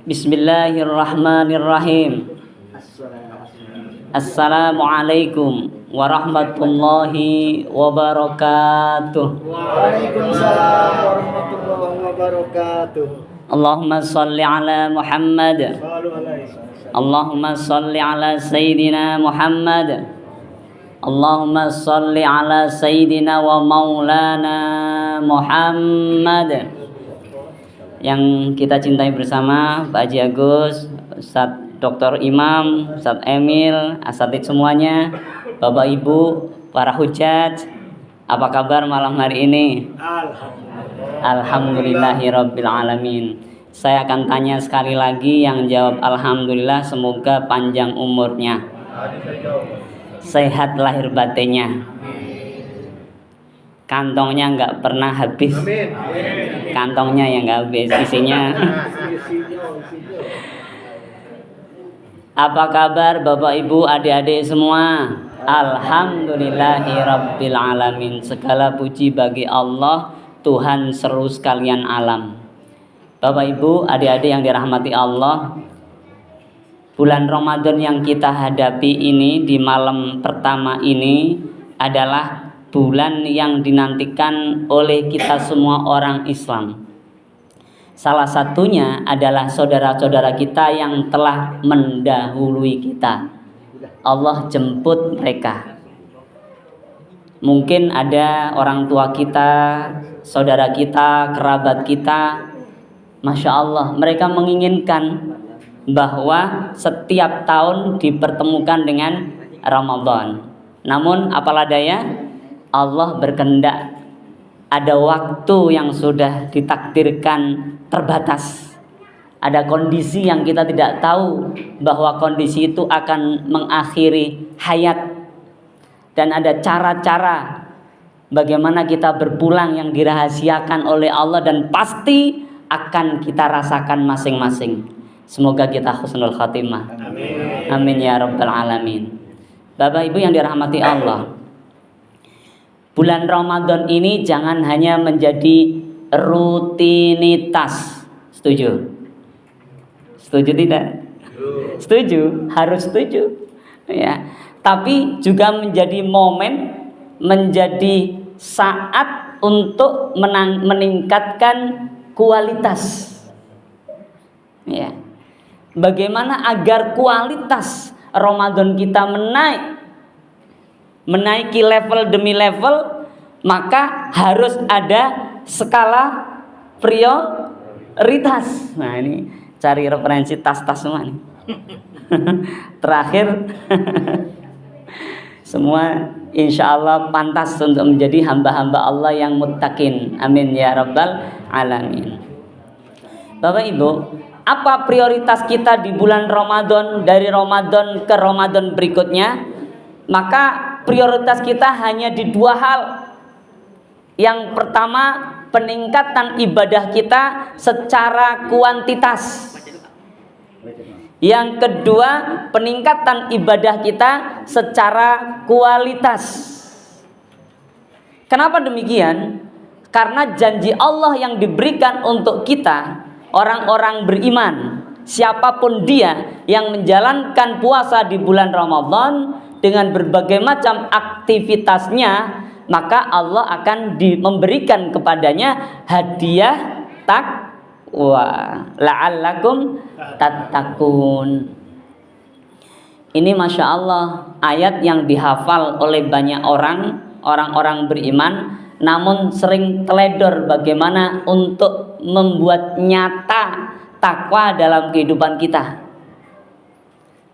Bismillahirrahmanirrahim. Assalamualaikum warahmatullahi wabarakatuh. Waalaikumsalam warahmatullahi wabarakatuh. Allahumma salli ala Muhammad. Allahumma salli ala Sayyidina Muhammad. Allahumma salli ala Sayyidina wa maulana Muhammad. Yang kita cintai bersama Pak Haji Agus, Ustadz Dr. Imam, Ustadz Emil, asatidz semuanya, Bapak Ibu, para hujat, apa kabar malam hari ini? Alhamdulillahirabbil alamin. Saya akan tanya sekali lagi, yang jawab alhamdulillah semoga panjang umurnya, sehat lahir batinnya, kantongnya nggak pernah habis. Kantongnya yang nggak habis, isinya. Apa kabar Bapak Ibu, adik-adik semua? Alhamdulillahirabbil alamin. Segala puji bagi Allah, Tuhan seru sekalian alam. Bapak Ibu, adik-adik yang dirahmati Allah, bulan Ramadan yang kita hadapi ini, di malam pertama ini adalah bulan yang dinantikan oleh kita semua orang Islam. Salah satunya adalah saudara-saudara kita yang telah mendahului kita. Allah jemput mereka. Mungkin ada orang tua kita, saudara kita, kerabat kita. Masya Allah, mereka menginginkan bahwa setiap tahun dipertemukan dengan Ramadan. Namun apalah daya, Allah berkehendak, ada waktu yang sudah ditakdirkan terbatas. Ada kondisi yang kita tidak tahu bahwa kondisi itu akan mengakhiri hayat. Dan ada cara-cara bagaimana kita berpulang yang dirahasiakan oleh Allah dan pasti akan kita rasakan masing-masing. Semoga kita husnul khatimah. Amin. Amin ya rabbal alamin. Bapak Ibu yang dirahmati Allah, bulan Ramadan ini jangan hanya menjadi rutinitas. Setuju? Setuju tidak? Setuju, harus setuju. Ya. Tapi juga menjadi momen, menjadi saat untuk meningkatkan kualitas. Ya. Bagaimana agar kualitas Ramadan kita menaiki level demi level, maka harus ada skala prioritas. Nah, ini cari referensi tas-tas semua nih. Terakhir semua insya Allah pantas untuk menjadi hamba-hamba Allah yang muttaqin. Amin ya rabbal alamin. Bapak Ibu, apa prioritas kita di bulan Ramadan, dari Ramadan ke Ramadan berikutnya? Maka prioritas kita hanya di dua hal. Yang pertama, peningkatan ibadah kita secara kuantitas. Yang kedua, peningkatan ibadah kita secara kualitas. Kenapa demikian? Karena janji Allah yang diberikan untuk kita, orang-orang beriman, siapapun dia yang menjalankan puasa di bulan Ramadan dengan berbagai macam aktivitasnya, maka Allah akan memberikan kepadanya hadiah taqwa, la'allakum tattaqun. Ini Masya Allah ayat yang dihafal oleh banyak orang-orang beriman, namun sering teledor bagaimana untuk membuat nyata takwa dalam kehidupan kita.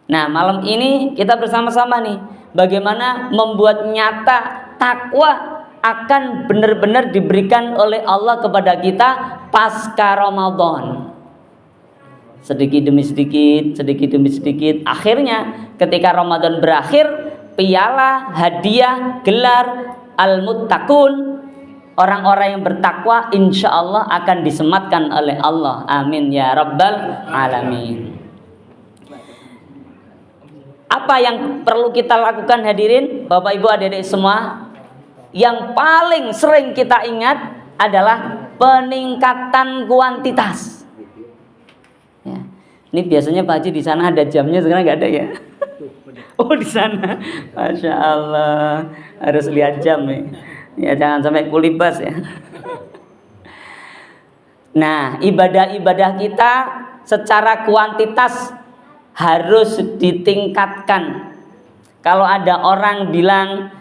Nah, malam ini kita bersama-sama nih, bagaimana membuat nyata takwa akan benar-benar diberikan oleh Allah kepada kita pasca Ramadan. Sedikit demi sedikit, sedikit demi sedikit, akhirnya ketika Ramadan berakhir, piala, hadiah, gelar al-muttaqun, orang-orang yang bertakwa insya Allah akan disematkan oleh Allah. Amin ya rabbal alamin. Apa yang perlu kita lakukan hadirin, Bapak Ibu adik-adik semua? Yang paling sering kita ingat adalah peningkatan kuantitas. Ya. Ini biasanya Pak Haji di sana ada jamnya, sekarang nggak ada ya? Oh di sana, Masya Allah, harus lihat jam nih. Ya jangan sampai kulibas ya. Nah, ibadah-ibadah kita secara kuantitas harus ditingkatkan. Kalau ada orang bilang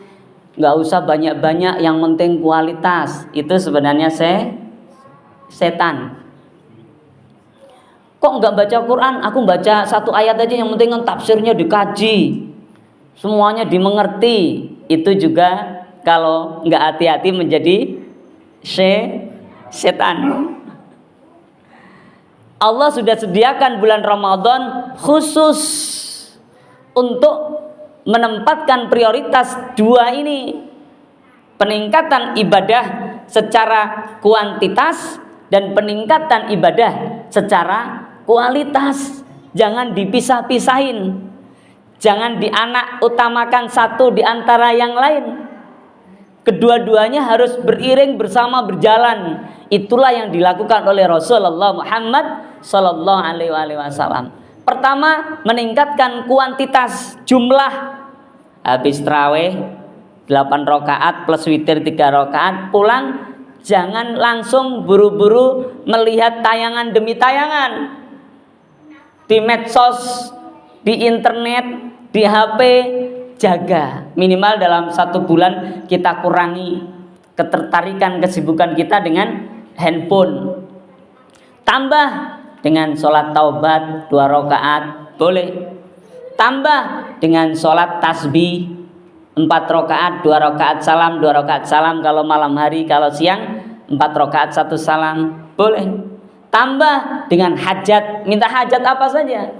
nggak usah banyak-banyak, yang penting kualitas, itu sebenarnya setan. Kok nggak baca Quran? Aku baca satu ayat aja, yang penting kan tafsirnya dikaji, semuanya dimengerti. Itu juga kalau nggak hati-hati menjadi setan. Allah sudah sediakan bulan Ramadan khusus untuk menempatkan prioritas dua ini, peningkatan ibadah secara kuantitas dan peningkatan ibadah secara kualitas. Jangan dipisah-pisahin, jangan dianak utamakan satu di antara yang lain. Kedua-duanya harus beriring bersama, berjalan. Itulah yang dilakukan oleh Rasulullah Muhammad Sallallahu Alaihi Wasallam. Pertama, meningkatkan kuantitas jumlah. Habis tarawih 8 rakaat plus witir 3 rakaat, pulang jangan langsung buru-buru melihat tayangan demi tayangan di medsos, di internet, di HP. Jaga, minimal dalam 1 bulan kita kurangi ketertarikan kesibukan kita dengan handphone. Tambah dengan sholat taubat 2 rakaat boleh. Tambah dengan sholat tasbih 4 rakaat, 2 rakaat salam, 2 rakaat salam kalau malam hari, kalau siang 4 rakaat 1 salam boleh. Tambah dengan hajat, minta hajat apa saja.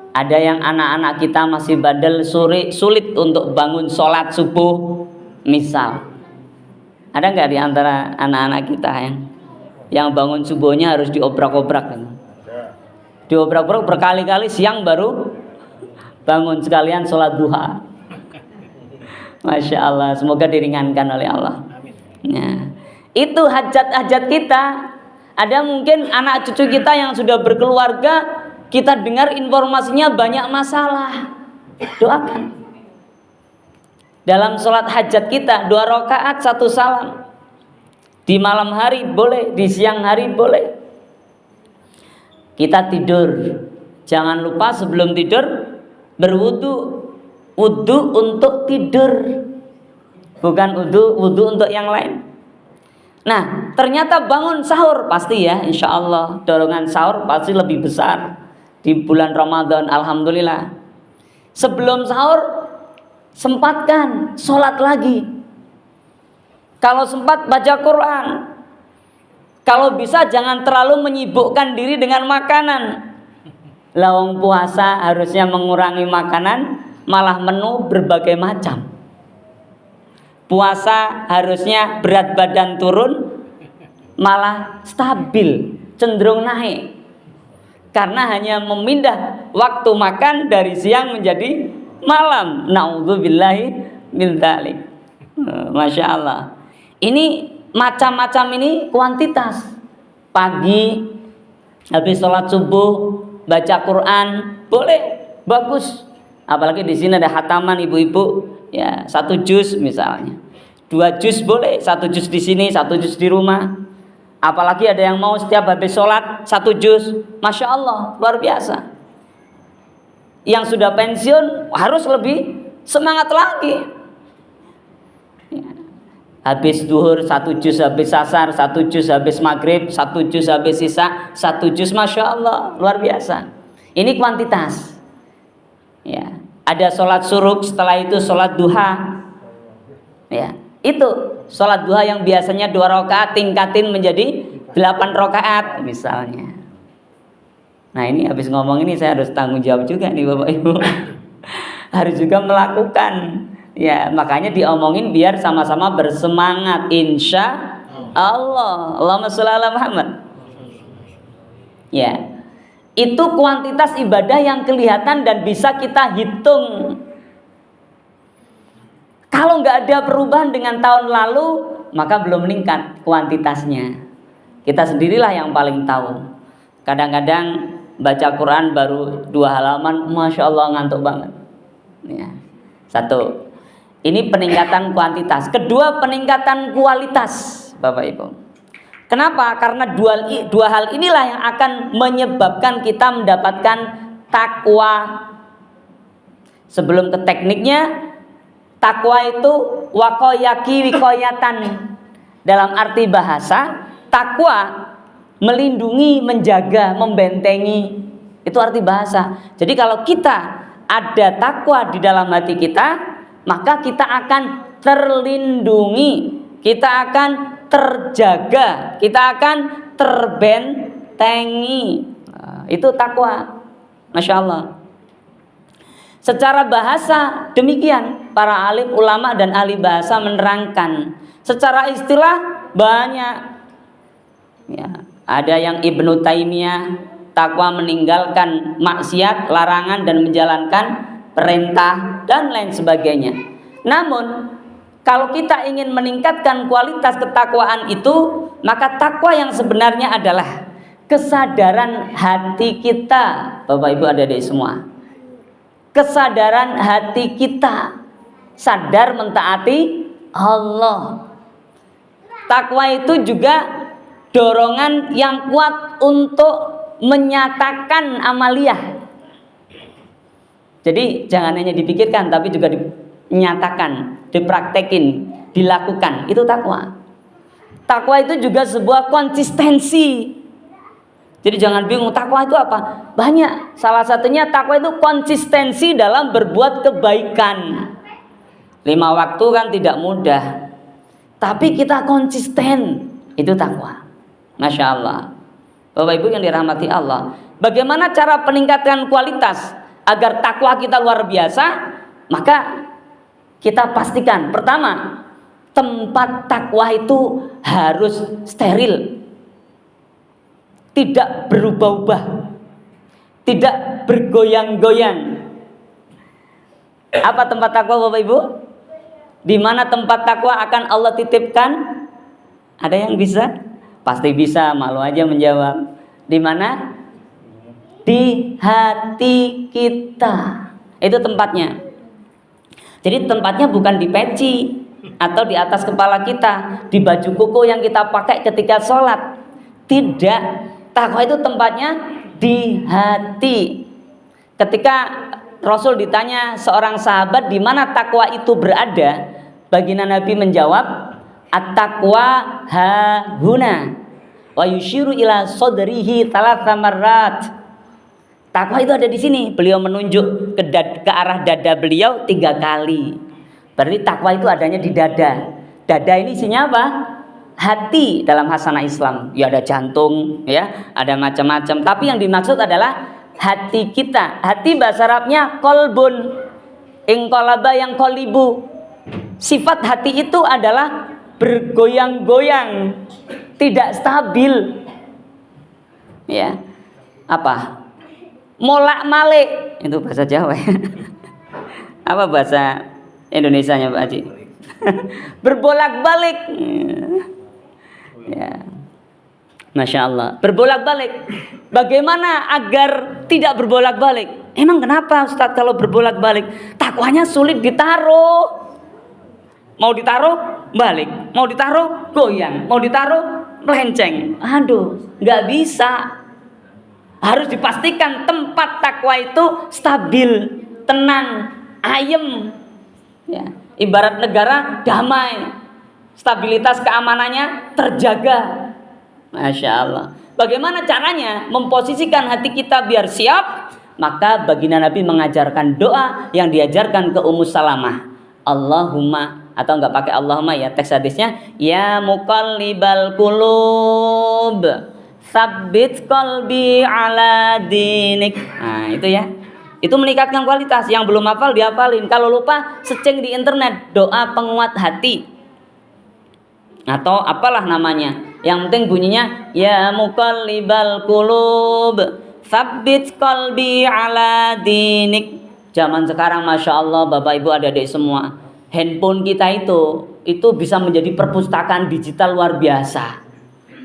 Ada yang anak-anak kita masih bandel, sulit untuk bangun sholat subuh misal. Ada nggak di antara anak-anak kita yang bangun subuhnya harus diobrak-obrak? Diobrak-obrak berkali-kali, siang baru bangun sekalian sholat duha. Masya Allah, semoga diringankan oleh Allah. Nah, itu hajat-hajat kita. Ada mungkin anak cucu kita yang sudah berkeluarga, kita dengar informasinya banyak masalah. Doakan. Dalam sholat hajat kita 2 rakaat 1 salam. Di malam hari boleh, di siang hari boleh. Kita tidur, jangan lupa sebelum tidur berwudu. Wudu untuk tidur, bukan wudu untuk yang lain. Nah, ternyata bangun sahur pasti ya, insya Allah dorongan sahur pasti lebih besar di bulan Ramadan. Alhamdulillah. Sebelum sahur sempatkan sholat lagi. Kalau sempat baca Quran. Kalau bisa jangan terlalu menyibukkan diri dengan makanan. Lawang puasa harusnya mengurangi makanan, malah menu berbagai macam. Puasa harusnya berat badan turun, malah stabil, cenderung naik. Karena hanya memindah waktu makan dari siang menjadi malam. Na'udzubillahi min dzalik. Masya Allah. Ini macam-macam ini kuantitas. Pagi habis sholat subuh baca Quran boleh, bagus. Apalagi di sini ada khataman ibu-ibu, ya 1 juz misalnya, 2 juz boleh, 1 juz di sini, 1 juz di rumah. Apalagi ada yang mau setiap habis sholat 1 juz, masya Allah, luar biasa. Yang sudah pensiun harus lebih semangat lagi. Ya. Habis duhur 1 juz, habis asar 1 juz, habis maghrib 1 juz, habis isya 1 juz, masya Allah, luar biasa. Ini kuantitas. Ya, ada sholat suruk, setelah itu sholat duha. Ya, itu sholat duha yang biasanya 2 rakaat tingkatin menjadi 8 rakaat misalnya. Nah, ini habis ngomong ini saya harus tanggung jawab juga nih Bapak Ibu. Harus juga melakukan. Ya, makanya diomongin biar sama-sama bersemangat, insya Allah. Allahumma sholli ala Muhammad. Ya. Itu kuantitas ibadah yang kelihatan dan bisa kita hitung. Kalau nggak ada perubahan dengan tahun lalu, maka belum meningkat kuantitasnya. Kita sendirilah yang paling tahu. Kadang-kadang baca Quran baru 2 halaman, masya Allah ngantuk banget. Ya. Satu, ini peningkatan kuantitas. Kedua, peningkatan kualitas, Bapak Ibu. Kenapa? Karena dua hal inilah yang akan menyebabkan kita mendapatkan takwa. Sebelum ke tekniknya, takwa itu wakoyaki wikoyatan. Dalam arti bahasa, takwa melindungi, menjaga, membentengi. Itu arti bahasa. Jadi kalau kita ada takwa di dalam hati kita, maka kita akan terlindungi, kita akan terjaga, kita akan terbentengi. Nah, itu takwa. Masya Allah. Secara bahasa demikian, para alim ulama dan ahli bahasa menerangkan. Secara istilah banyak. Ya, ada yang Ibnu Taimiyah, takwa meninggalkan maksiat, larangan dan menjalankan perintah dan lain sebagainya. Namun kalau kita ingin meningkatkan kualitas ketakwaan itu, maka takwa yang sebenarnya adalah kesadaran hati kita, Bapak Ibu adik-adik semua. Kesadaran hati kita sadar mentaati Allah. Takwa itu juga dorongan yang kuat untuk menyatakan amaliyah. Jadi jangan hanya dipikirkan, tapi juga dinyatakan, dipraktekin, dilakukan. Itu takwa. Takwa itu juga sebuah konsistensi. Jadi jangan bingung, takwa itu apa? Banyak. Salah satunya takwa itu konsistensi dalam berbuat kebaikan. 5 waktu kan tidak mudah, tapi kita konsisten. Itu takwa. Masya Allah. Bapak Ibu yang dirahmati Allah, bagaimana cara peningkatan kualitas agar takwa kita luar biasa? Maka kita pastikan, pertama, tempat takwa itu harus steril, tidak berubah-ubah, tidak bergoyang-goyang. Apa tempat takwa, Bapak Ibu? Di mana tempat takwa akan Allah titipkan? Ada yang bisa? Pasti bisa, malu aja menjawab. Di mana? Di hati kita. Itu tempatnya. Jadi tempatnya bukan di peci atau di atas kepala kita, di baju koko yang kita pakai ketika sholat. Tidak. Takwa itu tempatnya di hati. Ketika Rasul ditanya seorang sahabat di mana takwa itu berada, baginda Nabi menjawab, at-taqwa hahuna wa yushiru ila sadrihi 3 marrat. Takwa itu ada di sini. Beliau menunjuk ke arah dada beliau 3 kali. Berarti takwa itu adanya di dada. Dada ini isinya apa? Hati dalam hasanah Islam. Ya ada jantung, ya, ada macam-macam. Tapi yang dimaksud adalah hati kita. Hati bahasa Arabnya kolbun, ingkolaba yang kolibu. Sifat hati itu adalah bergoyang-goyang, tidak stabil. Ya, apa? Molak-malik, itu bahasa Jawa. Apa bahasa Indonesianya, Pak Haji? Berbolak-balik. Ya. Masya Allah, berbolak-balik. Bagaimana agar tidak berbolak-balik? Emang kenapa Ustadz kalau berbolak-balik? Takwanya sulit ditaruh. Mau ditaruh balik, mau ditaruh goyang, mau ditaruh melenceng. Aduh, nggak bisa. Harus dipastikan tempat takwa itu stabil, tenang, ayem. Ya, ibarat negara damai, stabilitas keamanannya terjaga. Masya Allah. Bagaimana caranya memposisikan hati kita biar siap? Maka baginda Nabi mengajarkan doa yang diajarkan ke Ummu Salamah. Allahumma, atau enggak pakai Allahumma ya, teks hadisnya, ya muqallibal qulub, tsabbit qalbi ala dinik. Nah, itu ya. Itu meningkatkan kualitas. Yang belum hafal dihafalin. Kalau lupa seceng di internet, doa penguat hati. Atau apalah namanya. Yang penting bunyinya ya muqallibal qulub, tsabbit qalbi ala dinik. Zaman sekarang Masya Allah, Bapak Ibu adik-adik semua, handphone kita itu bisa menjadi perpustakaan digital luar biasa.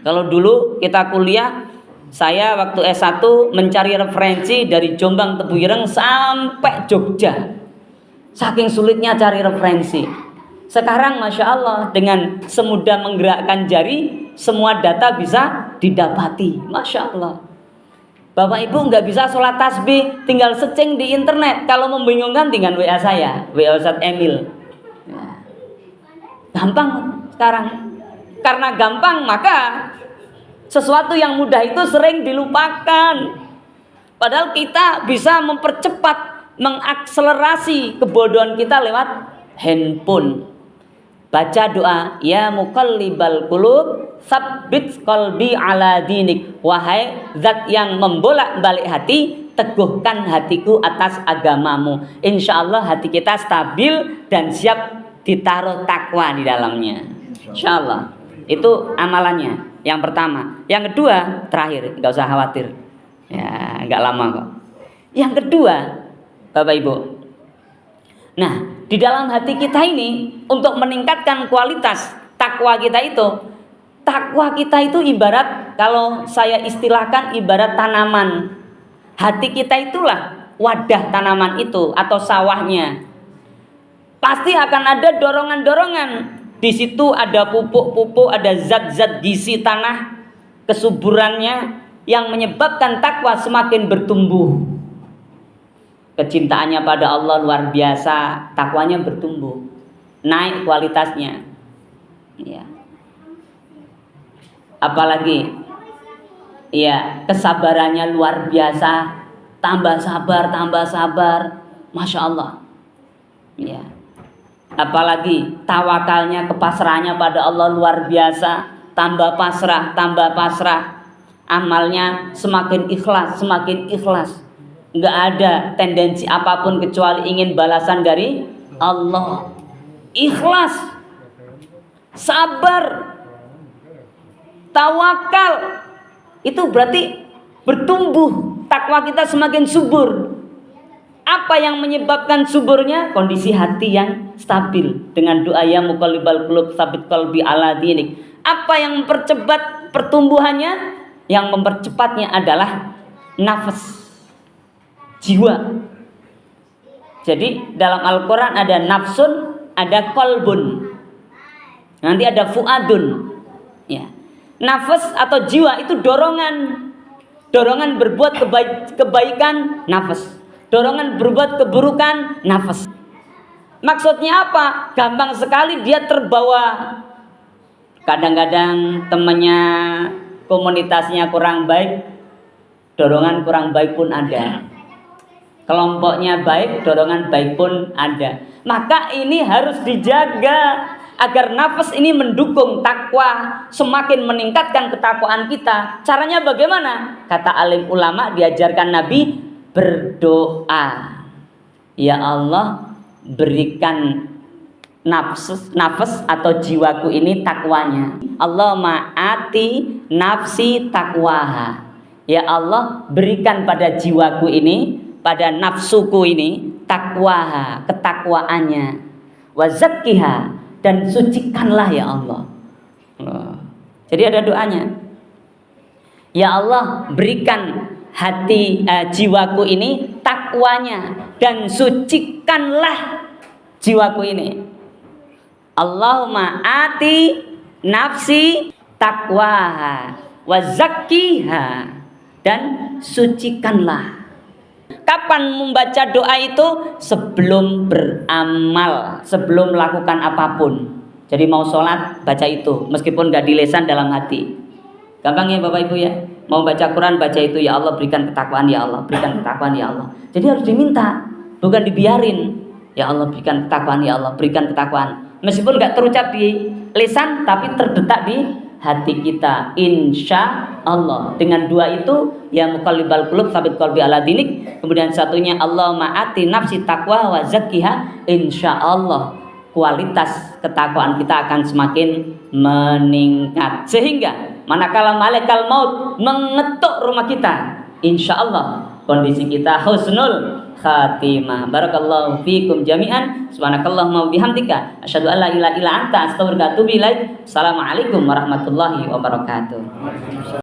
Kalau dulu kita kuliah Saya waktu S1 mencari referensi dari Jombang Tebu Ireng sampai Jogja. Saking sulitnya cari referensi. Sekarang Masya Allah dengan semudah menggerakkan jari, semua data bisa didapati. Masya Allah. Bapak Ibu nggak bisa sholat tasbih, tinggal searching di internet. Kalau membingungkan tinggal WA saya, WA Ustadz Emil. Gampang sekarang. Karena gampang maka sesuatu yang mudah itu sering dilupakan. Padahal kita bisa mempercepat, mengakselerasi kebodohan kita lewat handphone. Baca doa, ya muqallibal qulub, tsabbit qalbi ala dinik. Wahai zat yang membolak-balik hati, teguhkan hatiku atas agamamu. Insya Allah hati kita stabil dan siap ditaruh takwa di dalamnya. Insya Allah. Itu amalannya. Yang pertama. Yang kedua, terakhir, nggak usah khawatir. Ya, nggak lama kok. Yang kedua, Bapak Ibu. Nah, di dalam hati kita ini untuk meningkatkan kualitas takwa kita itu ibarat, kalau saya istilahkan ibarat tanaman. Hati kita itulah wadah tanaman itu atau sawahnya. Pasti akan ada dorongan-dorongan. Di situ ada pupuk-pupuk, ada zat-zat gizi tanah, kesuburannya yang menyebabkan takwa semakin bertumbuh. Kecintaannya pada Allah luar biasa, takwanya bertumbuh, naik kualitasnya. Ya. Apalagi, ya kesabarannya luar biasa, tambah sabar, Masya Allah. Ya. Apalagi tawakalnya, kepasrahannya pada Allah luar biasa, tambah pasrah. Amalnya semakin ikhlas. Nggak ada tendensi apapun kecuali ingin balasan dari Allah. Ikhlas, sabar, tawakal. Itu berarti bertumbuh, takwa kita semakin subur. Apa yang menyebabkan suburnya? Kondisi hati yang stabil. Dengan doa ya muqallibal qulub tsabbit qalbi ala dinik. Apa yang mempercepat pertumbuhannya? Yang mempercepatnya adalah nafas, jiwa. Jadi dalam Al-Quran ada nafsun, ada kolbun, nanti ada fuadun. Ya. Nafas atau jiwa itu dorongan berbuat kebaikan, nafas. Dorongan berbuat keburukan, nafas. Maksudnya apa? Gampang sekali dia terbawa. Kadang-kadang temannya, komunitasnya kurang baik, dorongan kurang baik pun ada. Kelompoknya baik, dorongan baik pun ada. Maka ini harus dijaga agar nafas ini mendukung takwa, semakin meningkatkan ketakwaan kita. Caranya bagaimana? Kata alim ulama, diajarkan Nabi, berdoa. Ya Allah, berikan nafas atau jiwaku ini takwanya. Allahumma ati nafsi takwaha. Ya Allah, berikan pada jiwaku ini, pada nafsuku ini takwaha, ketakwaannya. Wa zakkiha, dan sucikanlah ya Allah. Jadi ada doanya. Ya Allah, berikan hati jiwaku ini takwanya dan sucikanlah jiwaku ini. Allahumma ati nafsi takwaha wa zakkiha, dan sucikanlah. Kapan membaca doa itu? Sebelum beramal, sebelum melakukan apapun. Jadi mau sholat baca itu, meskipun gak di lisan, dalam hati. Gampang ya Bapak Ibu ya. Mau baca Quran baca itu, ya Allah berikan ketakwaan ya Allah, berikan ketakwaan ya Allah. Jadi harus diminta, bukan dibiarin. Ya Allah berikan ketakwaan ya Allah, berikan ketakwaan. Meskipun gak terucap di lisan, tapi terdetak di hati kita. Insya Allah. Dengan dua itu, ya muqallibal qulub tsabbit qalbi ala dinik. Kemudian satunya Allahumma ati nafsi taqwa wa zakkiha. Insya Allah kualitas ketakwaan kita akan semakin meningkat. Sehingga manakala malaikat maut mengetuk rumah kita, insya Allah kondisi kita husnul khatimah. Barakallahu fikum jami'an. Subhanakallahumma bihamdika asyhadu an la ilaha illa anta astaghfiruka wa atubu ilaik. Assalamualaikum warahmatullahi wabarakatuh.